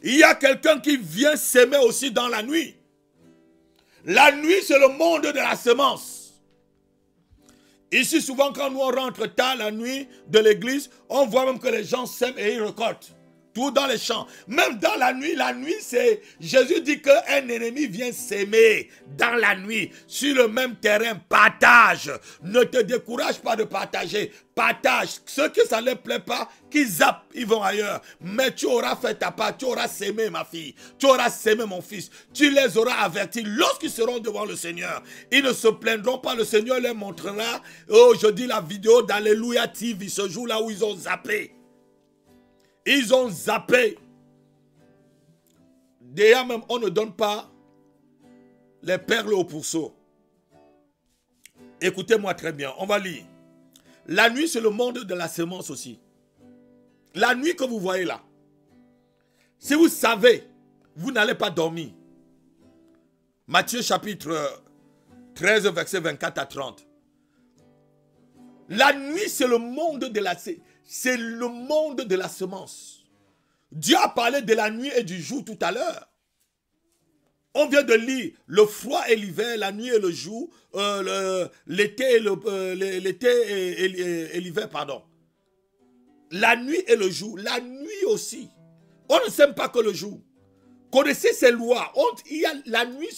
Il y a quelqu'un qui vient s'aimer aussi dans la nuit. La nuit, c'est le monde de la semence. Ici, souvent, quand nous on rentre tard la nuit de l'église, on voit même que les gens s'aiment et ils récoltent. Tout dans les champs. Même dans la nuit, c'est... Jésus dit qu'un ennemi vient s'aimer dans la nuit. Sur le même terrain, partage. Ne te décourage pas de partager. Partage. Ceux que ça ne leur plaît pas, qu'ils zappent, ils vont ailleurs. Mais tu auras fait ta part. Tu auras s'aimé ma fille. Tu auras s'aimé mon fils. Tu les auras avertis. Lorsqu'ils seront devant le Seigneur, ils ne se plaindront pas. Le Seigneur leur montrera. Oh, je dis la vidéo d'Alléluia TV. Ce jour-là où ils ont zappé. Ils ont zappé. D'ailleurs même, on ne donne pas les perles au pourceau. Écoutez-moi très bien, on va lire. La nuit, c'est le monde de la semence aussi. La nuit que vous voyez là. Si vous savez, vous n'allez pas dormir. Matthieu chapitre 13, verset 24 à 30. La nuit, c'est le monde de la semence. C'est le monde de la semence. Dieu a parlé de la nuit et du jour tout à l'heure. On vient de lire le froid et l'hiver, la nuit et le jour, l'été et l'hiver, pardon. La nuit et le jour, la nuit aussi. On ne s'aime pas que le jour. Connaissez ces lois. La nuit,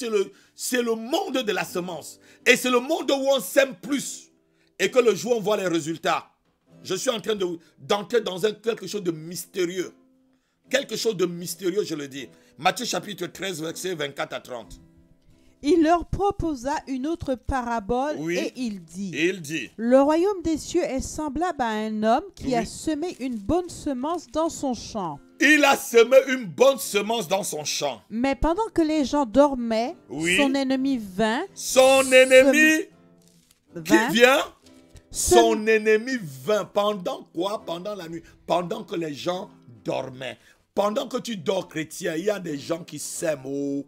c'est le monde de la semence. Et c'est le monde où on s'aime plus. Et que le jour, on voit les résultats. Je suis en train d'entrer dans quelque chose de mystérieux. Quelque chose de mystérieux, je le dis. Matthieu chapitre 13, verset 24 à 30. Il leur proposa une autre parabole et il dit, le royaume des cieux est semblable à un homme qui a semé une bonne semence dans son champ. Il a semé une bonne semence dans son champ. Mais pendant que les gens dormaient, son ennemi vint. Son ennemi qui vient? Son ennemi vint. Pendant quoi? Pendant la nuit. Pendant que les gens dormaient. Pendant que tu dors, chrétien, il y a des gens qui s'aiment. Oh.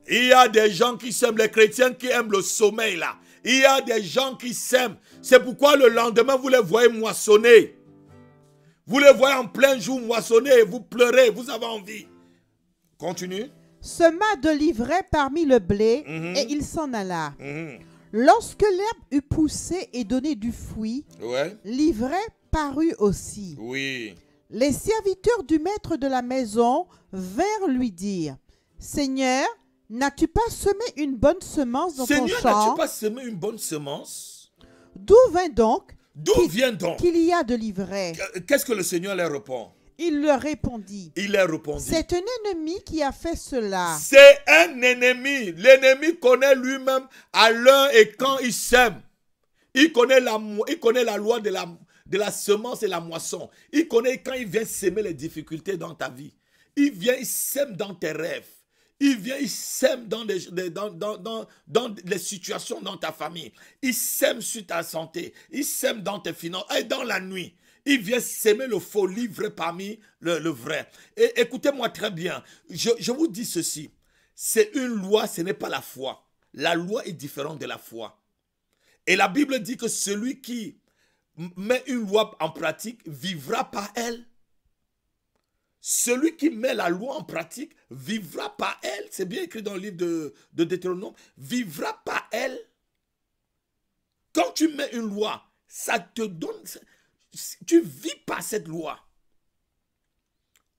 Il y a des gens qui s'aiment. Les chrétiens qui aiment le sommeil là. Il y a des gens qui s'aiment. C'est pourquoi le lendemain, vous les voyez moissonner. Vous les voyez en plein jour moissonner. Vous pleurez. Vous avez envie. Continue. Sema de l'ivraie parmi le blé et il s'en alla. Lorsque l'herbe eut poussé et donné du fruit, l'ivraie parut aussi. Les serviteurs du maître de la maison vinrent lui dire, Seigneur, n'as-tu pas semé une bonne semence dans ton champ? Seigneur, n'as-tu pas semé une bonne semence? D'où vient donc qu'il y a de l'ivraie? Qu'est-ce que le Seigneur leur répond? Il leur répondit. C'est un ennemi qui a fait cela. C'est un ennemi. L'ennemi connaît lui-même à l'heure et quand il sème. Il connaît la loi de la semence et la moisson. Il connaît quand il vient s'aimer les difficultés dans ta vie. Il vient, il sème dans tes rêves. Il vient, il sème dans les situations dans ta famille. Il sème sur ta santé. Il sème dans tes finances. Et dans la nuit. Il vient s'aimer le faux livre parmi le vrai. Et écoutez-moi très bien. Je vous dis ceci. C'est une loi, ce n'est pas la foi. La loi est différente de la foi. Et la Bible dit que celui qui met une loi en pratique vivra par elle. Celui qui met la loi en pratique vivra par elle. C'est bien écrit dans le livre de Deutéronome. Vivra par elle. Quand tu mets une loi, ça te donne... Tu vis par cette loi.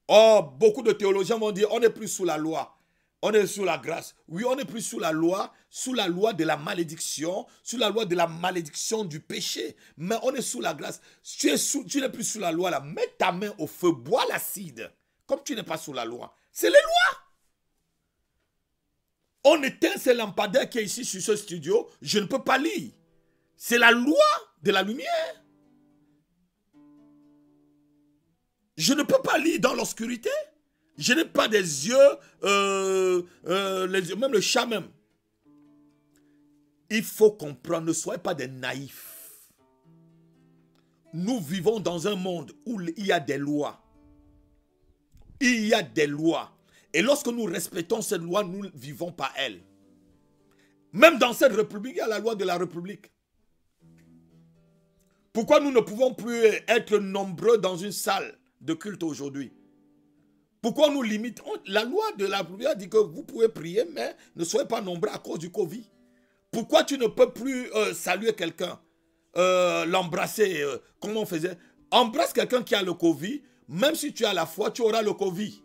Oh, beaucoup de théologiens vont dire, on n'est plus sous la loi. On est sous la grâce. Oui, on n'est plus sous la loi de la malédiction, sous la loi de la malédiction du péché. Mais on est sous la grâce. Tu n'es plus sous la loi là. Mets ta main au feu, bois l'acide. Comme tu n'es pas sous la loi. C'est les lois. On éteint ces lampadaires qui est ici sur ce studio. Je ne peux pas lire. C'est la loi de la lumière. Je ne peux pas lire dans l'obscurité. Je n'ai pas des yeux, les yeux, même le chat même. Il faut comprendre, ne soyez pas des naïfs. Nous vivons dans un monde où il y a des lois. Il y a des lois. Et lorsque nous respectons cette loi, nous vivons par elle. Même dans cette république, il y a la loi de la république. Pourquoi nous ne pouvons plus être nombreux dans une salle de culte aujourd'hui? Pourquoi nous limitons? La loi de la République dit que vous pouvez prier, mais ne soyez pas nombreux à cause du Covid. Pourquoi tu ne peux plus saluer quelqu'un, l'embrasser, comme on faisait? Embrasse quelqu'un qui a le Covid, Même si tu as la foi, tu auras le Covid.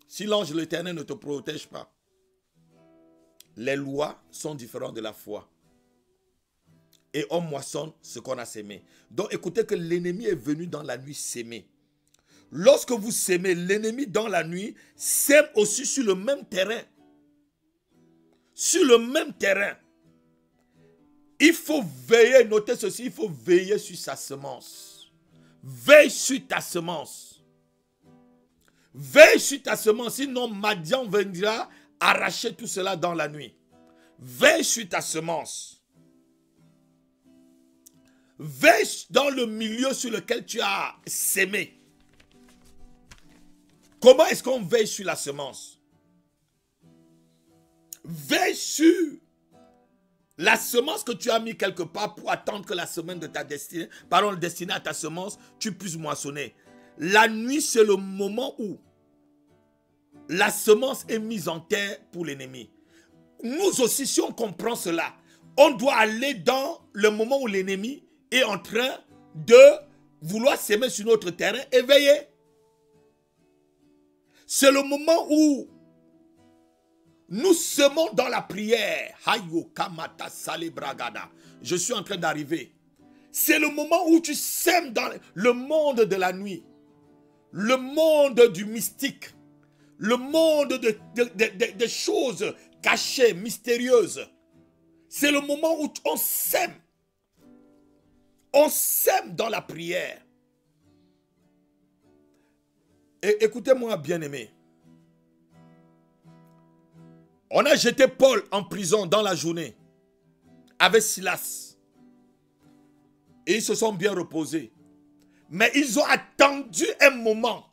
Si l'ange de l'Éternel ne te protège pas. Les lois sont différentes de la foi. Et on moissonne ce qu'on a sémé. Donc écoutez que l'ennemi est venu dans la nuit s'aimer. Lorsque vous s'aimez, l'ennemi dans la nuit sème aussi sur le même terrain. Sur le même terrain. Il faut veiller, notez ceci, il faut veiller sur sa semence. Veille sur ta semence. Veille sur ta semence, sinon Madian viendra arracher tout cela dans la nuit. Veille sur ta semence. Veille dans le milieu sur lequel tu as sémé. Comment est-ce qu'on veille sur la semence? Veille sur la semence que tu as mis quelque part pour attendre que la semaine de ta destinée, pardon, destinée à ta semence, tu puisses moissonner. La nuit, c'est le moment où la semence est mise en terre pour l'ennemi. Nous aussi, si on comprend cela, on doit aller dans le moment où l'ennemi est en train de vouloir s'aimer sur notre terrain et veiller. C'est le moment où nous semons dans la prière. Je suis en train d'arriver. C'est le moment où tu sèmes dans le monde de la nuit. Le monde du mystique. Le monde des choses cachées, mystérieuses. C'est le moment où on sème. On sème dans la prière. Et écoutez-moi, bien-aimés. On a jeté Paul en prison dans la journée avec Silas. Et ils se sont bien reposés. Mais ils ont attendu un moment.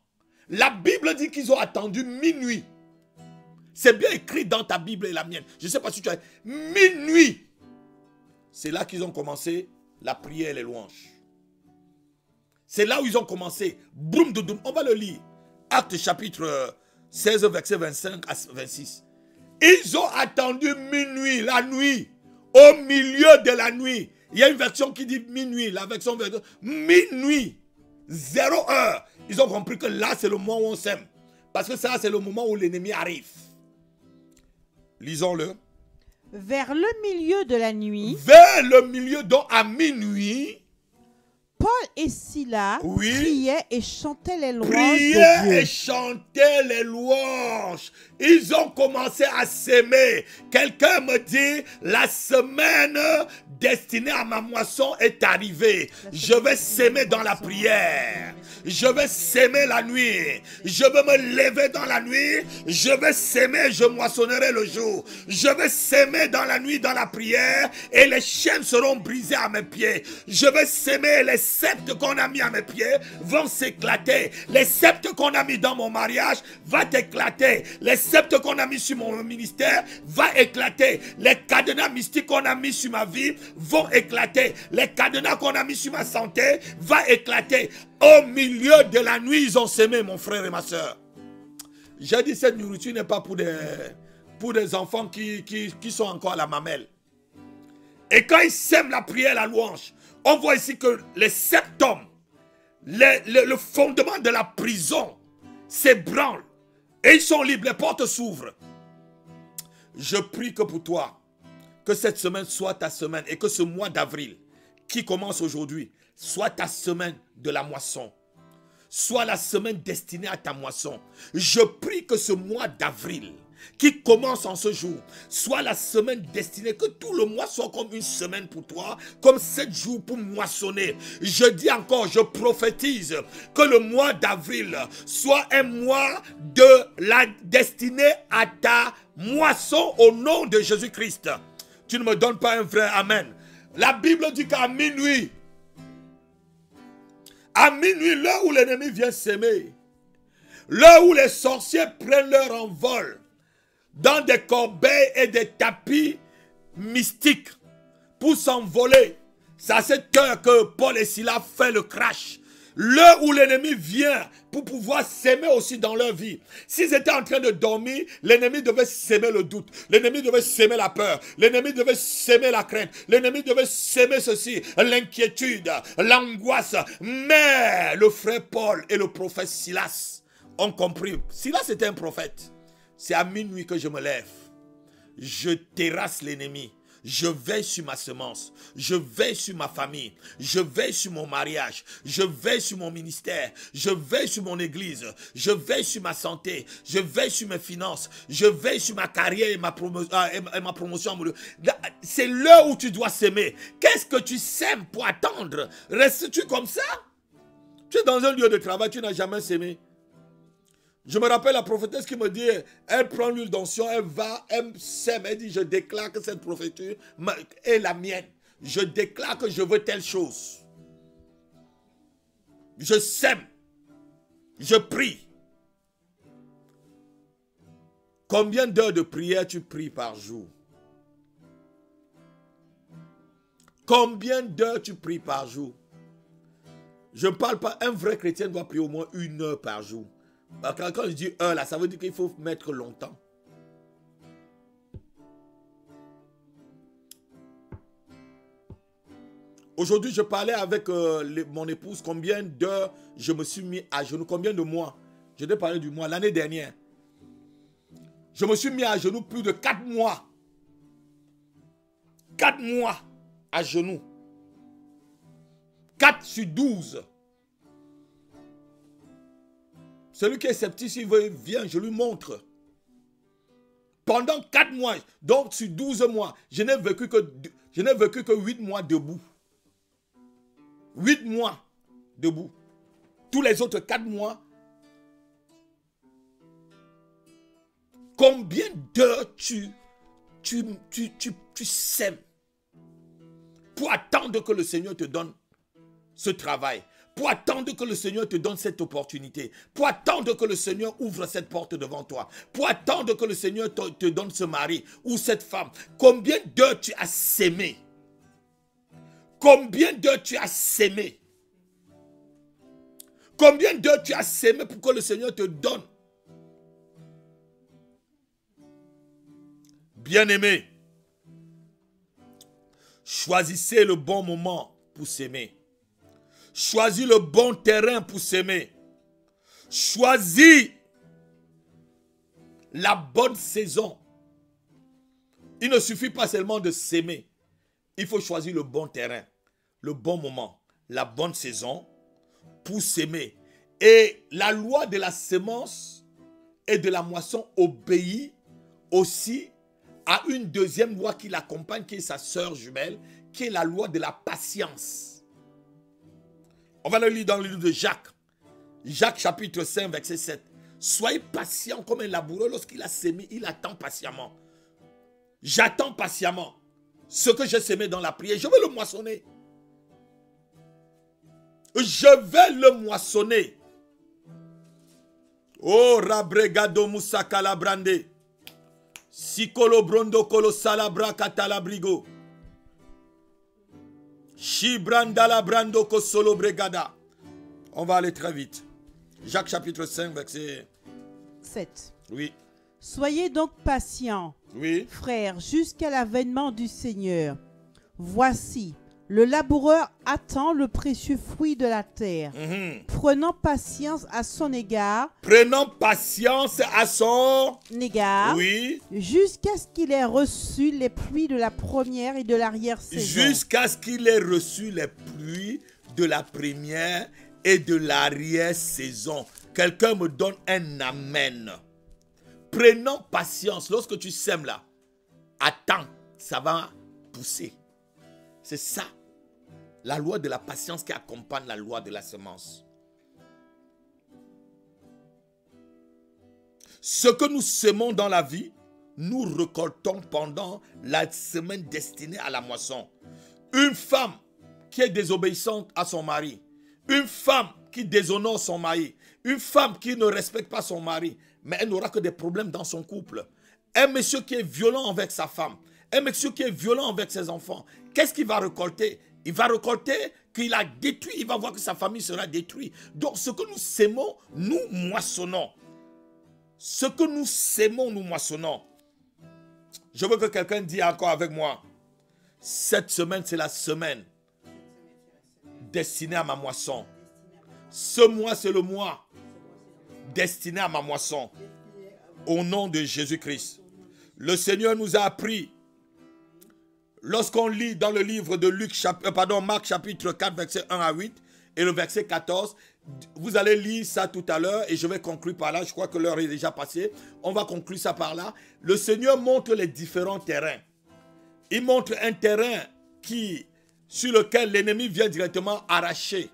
La Bible dit qu'ils ont attendu minuit. C'est bien écrit dans ta Bible et la mienne. Je ne sais pas si tu as... Minuit. C'est là qu'ils ont commencé la prière et les louanges. C'est là où ils ont commencé. Boum, doudoum. On va le lire. Actes chapitre 16, verset 25 à 26. Ils ont attendu minuit, la nuit, au milieu de la nuit. Il y a une version qui dit minuit, la version minuit, 0 heure. Ils ont compris que là, c'est le moment où on s'aime. Parce que ça, c'est le moment où l'ennemi arrive. Lisons-le. Vers le milieu de la nuit. Vers le milieu, donc à minuit. Paul et Silas priaient et chantaient les louanges priaient de Dieu. Et chantaient les louanges. Ils ont commencé à s'aimer. Quelqu'un me dit, la semaine destinée à ma moisson est arrivée. Je vais s'aimer dans la prière. Je vais s'aimer la nuit. Je vais me lever dans la nuit. Je vais s'aimer, je moissonnerai le jour. Je vais s'aimer dans la nuit, dans la prière. Et les chaînes seront brisées à mes pieds. Je vais s'aimer, les sceptres qu'on a mis à mes pieds vont s'éclater. Les sceptres qu'on a mis dans mon mariage vont éclater. Les sceptres qu'on a mis sur mon ministère vont éclater. Les cadenas mystiques qu'on a mis sur ma vie vont éclater. Les cadenas qu'on a mis sur ma santé vont éclater. Au milieu de la nuit, ils ont sémé, mon frère et ma soeur. J'ai dit, cette nourriture n'est pas pour des enfants qui sont encore à la mamelle. Et quand ils sèment la prière, la louange, on voit ici que les septums, le fondement de la prison s'ébranle. Et ils sont libres, les portes s'ouvrent. Je prie que pour toi, que cette semaine soit ta semaine et que ce mois d'avril qui commence aujourd'hui soit ta semaine de la moisson. Soit la semaine destinée à ta moisson. Je prie que ce mois d'avril qui commence en ce jour soit la semaine destinée, que tout le mois soit comme une semaine pour toi, comme 7 jours pour moissonner. Je dis encore, je prophétise que le mois d'avril soit un mois de la destinée à ta moisson au nom de Jésus-Christ. Tu ne me donnes pas un vrai amen. La Bible dit qu'à minuit, l'heure où l'ennemi vient s'aimer, l'heure où les sorciers prennent leur envol dans des corbeilles et des tapis mystiques pour s'envoler, c'est à cette heure que Paul et Silas font le crash. L'heure où l'ennemi vient pour pouvoir s'aimer aussi dans leur vie. S'ils étaient en train de dormir, l'ennemi devait s'aimer le doute. L'ennemi devait s'aimer la peur. L'ennemi devait s'aimer la crainte. L'ennemi devait s'aimer ceci, l'inquiétude, l'angoisse. Mais le frère Paul et le prophète Silas ont compris. Silas était un prophète. C'est à minuit que je me lève. Je terrasse l'ennemi. Je veille sur ma semence, je veille sur ma famille, je veille sur mon mariage, je veille sur mon ministère, je veille sur mon église, je veille sur ma santé, je veille sur mes finances, je veille sur ma carrière et ma promotion. C'est l'heure où tu dois s'aimer. Qu'est-ce que tu sèmes pour attendre? Restes-tu comme ça? Tu es dans un lieu de travail, tu n'as jamais s'aimé. Je me rappelle la prophétesse qui me dit, elle prend l'huile d'onction, elle va, elle sème, elle dit, je déclare que cette prophétie est la mienne. Je déclare que je veux telle chose. Je sème. Je prie. Combien d'heures de prière tu pries par jour? Combien d'heures tu pries par jour? Je ne parle pas, un vrai chrétien doit prier au moins 1 heure par jour. Quand je dis heure là, ça veut dire qu'il faut mettre longtemps. Aujourd'hui, je parlais avec mon épouse combien d'heures je me suis mis à genoux, combien de mois. Je t'ai parlé du mois, l'année dernière. Je me suis mis à genoux plus de 4 mois. 4 mois à genoux. 4 sur 12. Celui qui est sceptique, s'il veut, vient, je lui montre. Pendant 4 mois, donc sur 12 mois, je n'ai vécu que 8 mois debout. 8 mois debout. Tous les autres 4 mois. Combien d'heures tu sèmes pour attendre que le Seigneur te donne ce travail? Pour attendre que le Seigneur te donne cette opportunité. Pour attendre que le Seigneur ouvre cette porte devant toi. Pour attendre que le Seigneur te donne ce mari ou cette femme. Combien d'heures tu as sémé? Combien d'heures tu as sémé? Combien d'heures tu as sémé pour que le Seigneur te donne? Bien-aimé, choisissez le bon moment pour s'aimer. Choisis le bon terrain pour s'aimer. Choisis la bonne saison. Il ne suffit pas seulement de s'aimer. Il faut choisir le bon terrain, le bon moment, la bonne saison pour s'aimer. Et la loi de la semence et de la moisson obéit aussi à une deuxième loi qui l'accompagne, qui est sa sœur jumelle, qui est la loi de la patience. On va le lire dans le livre de Jacques. Jacques chapitre 5 verset 7. Soyez patient comme un laboureur lorsqu'il a sémé, il attend patiemment. J'attends patiemment ce que j'ai sémé dans la prière. Je vais le moissonner. Je vais le moissonner. Oh, rabregado musaka labrande. Sikolo brondo kolo salabra katalabrigo. On va aller très vite. Jacques chapitre 5 verset 7. Oui. Soyez donc patients, oui, frères, jusqu'à l'avènement du Seigneur. Voici, le laboureur attend le précieux fruit de la terre, prenant patience à son égard. Prenant patience à son égard. Oui. Jusqu'à ce qu'il ait reçu les pluies de la première et de l'arrière-saison. Jusqu'à ce qu'il ait reçu les pluies de la première et de l'arrière-saison. Quelqu'un me donne un amen. Prenant patience. Lorsque tu sèmes là, attends, ça va pousser. C'est ça, la loi de la patience qui accompagne la loi de la semence. Ce que nous semons dans la vie, nous récoltons pendant la semaine destinée à la moisson. Une femme qui est désobéissante à son mari, une femme qui déshonore son mari, une femme qui ne respecte pas son mari, mais elle n'aura que des problèmes dans son couple. Un monsieur qui est violent avec sa femme, un monsieur qui est violent avec ses enfants, qu'est-ce qu'il va récolter? Il va récolter qu'il a détruit, il va voir que sa famille sera détruite. Donc ce que nous sémons, nous moissonnons. Ce que nous sémons, nous moissonnons. Je veux que quelqu'un dise encore avec moi, cette semaine, c'est la semaine destinée à ma moisson. Ce mois, c'est le mois destiné à ma moisson. Au nom de Jésus-Christ. Le Seigneur nous a appris, lorsqu'on lit dans le livre de Marc chapitre 4, verset 1 à 8, et le verset 14, vous allez lire ça tout à l'heure, et je vais conclure par là, je crois que l'heure est déjà passée, on va conclure ça par là. Le Seigneur montre les différents terrains. Il montre un terrain sur lequel l'ennemi vient directement arracher